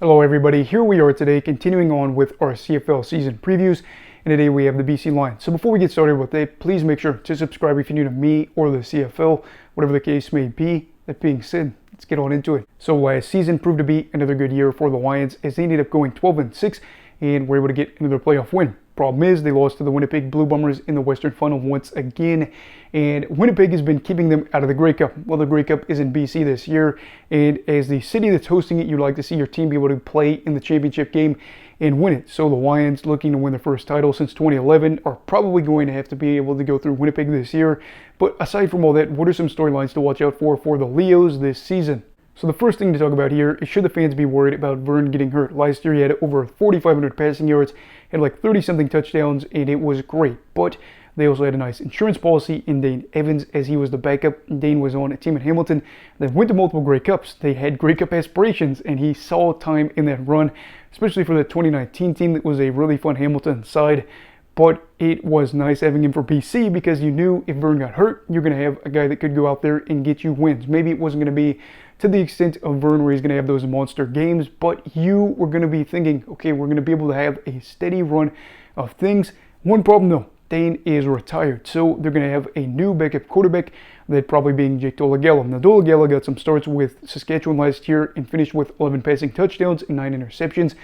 Hello everybody, here we are today continuing on with our CFL season previews, and today we have the BC Lions. So before we get started with it, please make sure to subscribe if you're new to me or the CFL, whatever the case may be. That being said, let's get on into it. So last season proved to be another good year for the Lions as they ended up going 12-6 and were able to get another playoff win. Problem is, they lost to the Winnipeg Blue Bombers in the Western Final once again, and Winnipeg has been keeping them out of the Grey Cup. Well, the Grey Cup is in BC this year, and as the city that's hosting it, you'd like to see your team be able to play in the championship game and win it. So the Lions, looking to win their first title since 2011, are probably going to have to be able to go through Winnipeg this year. But aside from all that, what are some storylines to watch out for the Leos this season? So the first thing to talk about here is, should the fans be worried about Vern getting hurt? Last year he had over 4,500 passing yards, had like 30-something touchdowns, and it was great. But they also had a nice insurance policy in Dane Evans as he was the backup. Dane was on a team in Hamilton that went to multiple Grey Cups. They had Grey Cup aspirations, and he saw time in that run, especially for the 2019 team that was a really fun Hamilton side. But it was nice having him for BC because you knew if Vern got hurt, you're going to have a guy that could go out there and get you wins. Maybe it wasn't going to be to the extent of Vern where he's going to have those monster games, but you were going to be thinking, okay, we're going to be able to have a steady run of things. One problem though, Dane is retired, so they're going to have a new backup quarterback, that probably being Jake Dolegala. Now, Dolegala got some starts with Saskatchewan last year and finished with 11 passing touchdowns and 9 interceptions,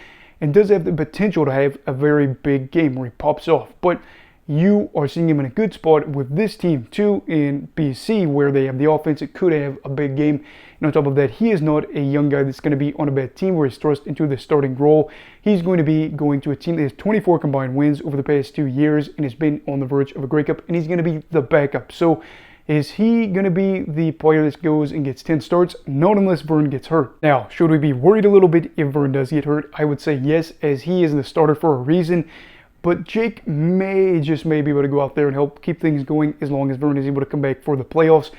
and does have the potential to have a very big game where he pops off. But you are seeing him in a good spot with this team too in BC, where they have the offense that could have a big game. And on top of that, he is not a young guy that's going to be on a bad team where he's thrust into the starting role. He's going to be going to a team that has 24 combined wins over the past 2 years and has been on the verge of a Grey Cup, and he's going to be the backup. So is he going to be the player that goes and gets 10 starts? Not unless Vern gets hurt. Now, should we be worried a little bit if Vern does get hurt? I would say yes, as he is the starter for a reason. But Jake may be able to go out there and help keep things going as long as Vern is able to come back for the playoffs.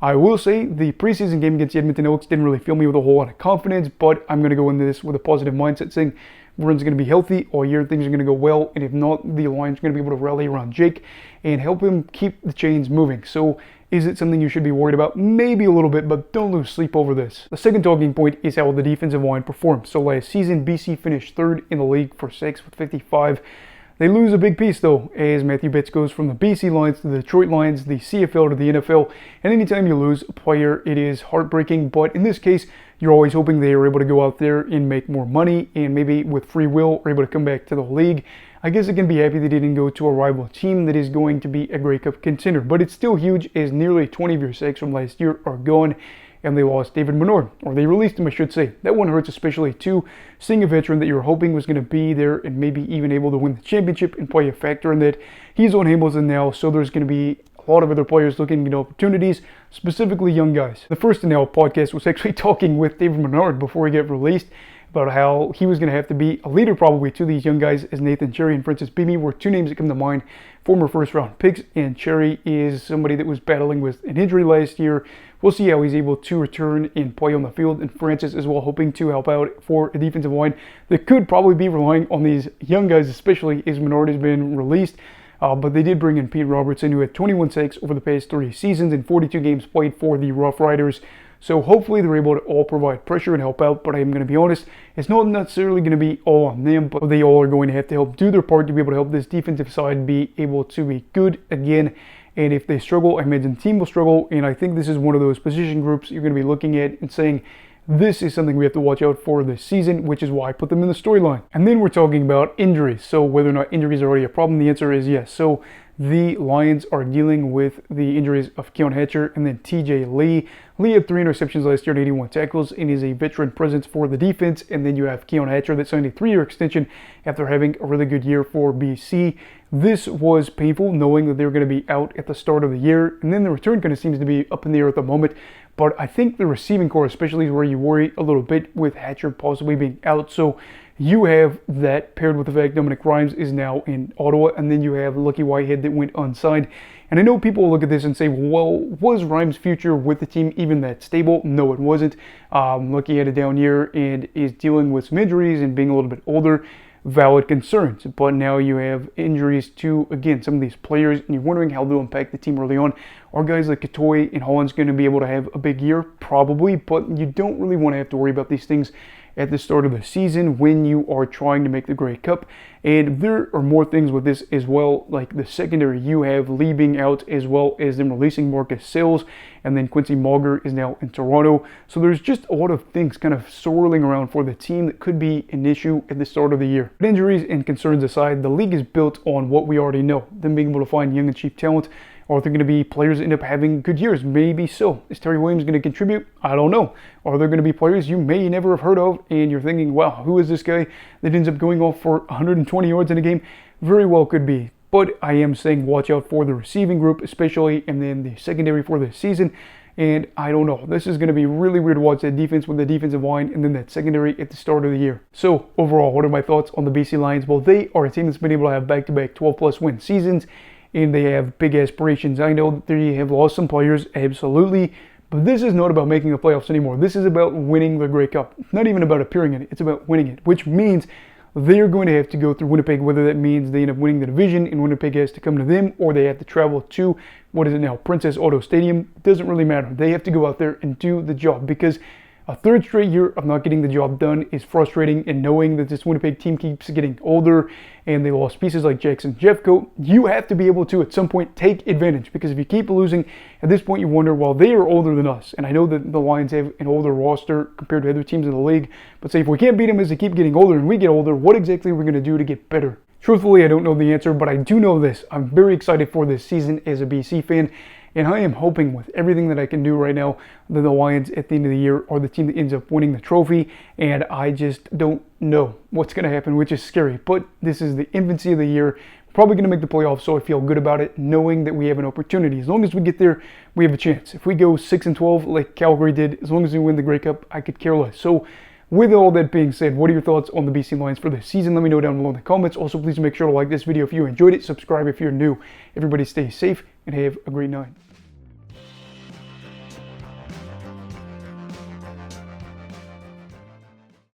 I will say the preseason game against the Edmonton Elks didn't really fill me with a whole lot of confidence, but I'm going to go into this with a positive mindset, saying Vern's going to be healthy all year, things are going to go well, and if not, the Lions are going to be able to rally around Jake and help him keep the chains moving. So is it something you should be worried about? Maybe a little bit, but don't lose sleep over this. The second talking point is how the defensive line performed. So last season, BC finished third in the league for sacks with 55. They lose a big piece though, as Matthew Betts goes from the BC Lions to the Detroit Lions, the CFL to the NFL, and anytime you lose a player, it is heartbreaking, but in this case, you're always hoping they are able to go out there and make more money, and maybe with free will are able to come back to the league. I guess I can be happy they didn't go to a rival team that is going to be a Grey Cup contender, but it's still huge as nearly 20 of your sacks from last year are gone, and they lost David Bernard, or they released him, I should say. That one hurts especially too, seeing a veteran that you were hoping was going to be there and maybe even able to win the championship and play a factor in that. He's on Hamilton now, so there's going to be a lot of other players looking at opportunities, specifically young guys. The First and Now podcast was actually talking with David Bernard before he got released about how he was going to have to be a leader probably to these young guys, as Nathan Cherry and Francis Beebe were two names that come to mind, former first-round picks, and Cherry is somebody that was battling with an injury last year. We'll see how he's able to return and play on the field, and Francis as well hoping to help out for a defensive line that could probably be relying on these young guys, especially as Bernard has been released. But they did bring in Pete Robertson, who had 21 sacks over the past 3 seasons and 42 games played for the Rough Riders. So hopefully they're able to all provide pressure and help out, but I am going to be honest, it's not necessarily going to be all on them, but they all are going to have to help do their part to be able to help this defensive side be able to be good again. And if they struggle, I imagine the team will struggle, and I think this is one of those position groups you're going to be looking at and saying, this is something we have to watch out for this season, which is why I put them in the storyline. And then we're talking about injuries. So whether or not injuries are already a problem, the answer is yes. So the Lions are dealing with the injuries of Keon Hatcher and then TJ Lee. Lee had 3 interceptions last year and 81 tackles and is a veteran presence for the defense. And then you have Keon Hatcher that signed a 3-year extension after having a really good year for BC. This was painful knowing that they were going to be out at the start of the year. And then the return kind of seems to be up in the air at the moment. But I think the receiving core especially is where you worry a little bit with Hatcher possibly being out. So you have that paired with the fact Dominic Rhymes is now in Ottawa, and then you have Lucky Whitehead that went unsigned. And I know people will look at this and say, well, was Rhymes' future with the team even that stable? No, it wasn't. Lucky had a down year and is dealing with some injuries and being a little bit older. Valid concerns, but now you have injuries to, again, some of these players, and you're wondering how they'll impact the team early on. Are guys like Katoy and Holland's going to be able to have a big year? Probably, but you don't really want to have to worry about these things at the start of the season when you are trying to make the Grey Cup. And there are more things with this as well, like the secondary you have leaving out, as well as them releasing Marcus Sales, and then Quincy Mauger is now in Toronto. So there's just a lot of things kind of swirling around for the team that could be an issue at the start of the year. But injuries and concerns aside, the league is built on what we already know, them being able to find young and cheap talent. Are there going to be players that end up having good years? Maybe so. Is Terry Williams going to contribute? I don't know. Are there going to be players you may never have heard of and you're thinking, wow, who is this guy that ends up going off for 120 yards in a game? Very well could be. But I am saying watch out for the receiving group, especially, and then the secondary for this season. And I don't know. This is going to be really weird to watch that defense with the defensive line and then that secondary at the start of the year. So overall, what are my thoughts on the BC Lions? Well, they are a team that's been able to have back-to-back 12-plus win seasons, and they have big aspirations. I know they have lost some players, absolutely, but this is not about making the playoffs anymore. This is about winning the Grey Cup. It's not even about appearing in it. It's about winning it, which means they're going to have to go through Winnipeg, whether that means they end up winning the division and Winnipeg has to come to them, or they have to travel to, what is it now, Princess Auto Stadium. It doesn't really matter. They have to go out there and do the job, because a third straight year of not getting the job done is frustrating, and knowing that this Winnipeg team keeps getting older and they lost pieces like Jackson Jeffcoat, you have to be able to at some point take advantage, because if you keep losing, at this point you wonder, well, they are older than us, and I know that the Lions have an older roster compared to other teams in the league, but say if we can't beat them as they keep getting older and we get older, what exactly are we going to do to get better? Truthfully, I don't know the answer, but I do know this. I'm very excited for this season as a BC fan. And I am hoping with everything that I can do right now that the Lions at the end of the year are the team that ends up winning the trophy. And I just don't know what's going to happen, which is scary. But this is the infancy of the year. We're probably going to make the playoffs, so I feel good about it, knowing that we have an opportunity. As long as we get there, we have a chance. If we go 6-12 like Calgary did, as long as we win the Grey Cup, I could care less. So with all that being said, what are your thoughts on the BC Lions for this season? Let me know down below in the comments. Also, please make sure to like this video if you enjoyed it. Subscribe if you're new. Everybody stay safe and have a great night.